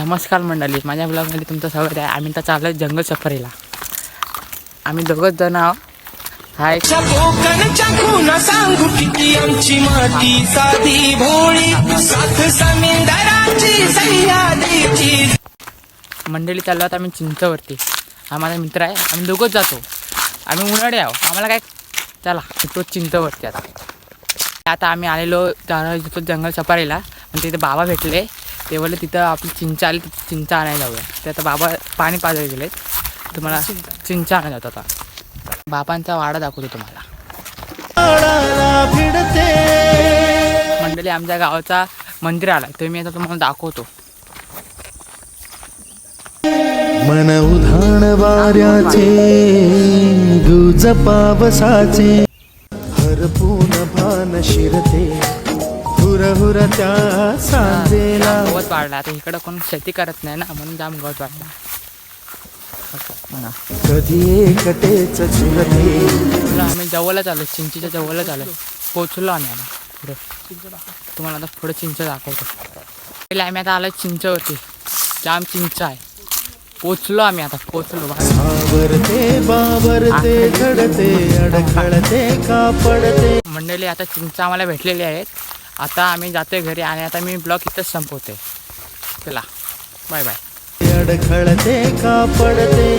नमस्कार मंडळी, माझ्या ब्लॉगमध्ये तुमचं स्वागत आहे. आम्ही तर चाललो जंगल सफारीला. आम्ही दोघंच जण आहोत. हा एक सांगू किती आमची माती साधी भोळी साथ समिंदराची सह्याद्रीची मंडळी चाललो आहोत आम्ही चिंचवरती. हा माझा मित्र आहे, आम्ही दोघंच जातो. आम्ही उन्हाळे आहो, आम्हाला काय चला तो चिंचवरती. आता आम्ही आलेलो जंगल सफारीला. पण तिथे बाबा भेटले, ते बोलले तिथं आपली चिंच आली, तिथे चिंच आणायला जाऊया. ते आता बाबा पाणी पाजायला गेले, तुम्हाला चिंच आणायला जातो. आता बाबांचा वाडा दाखवतो तुम्हाला. मंडळी आमच्या गावाचा मंदिर आला, ते मी आता तुम्हाला दाखवतो. मन उधाण वाऱ्याचे गुज पावसाचे हरपून भान शिरते हुरहुरत्या सांजेला. गवत वाढला, आता इकडं कोण शेती करत नाही ना, म्हणून जाम गवत वाढला. कधी एकटेच झुलते. आम्ही जवळच आलो, चिंचीच्या जवळच आलो, पोचलो आम्ही. आता पुढं तुम्हाला आता पुढे चिंच दाखवतो. पहिले आम्ही आता आलो चिंचवरती, जाम चिंच आहे. पोचलो आम्ही, आता पोचलो. आवरते बावरते घडते अडखळते कापडते. मंडळी आता चिंच आम्हाला भेटलेली आहेत. आता आम्ही जातोय घरी आणि आता मी ब्लॉग इथंच संपवते. चला बाय बाय. अडखळते कापडते.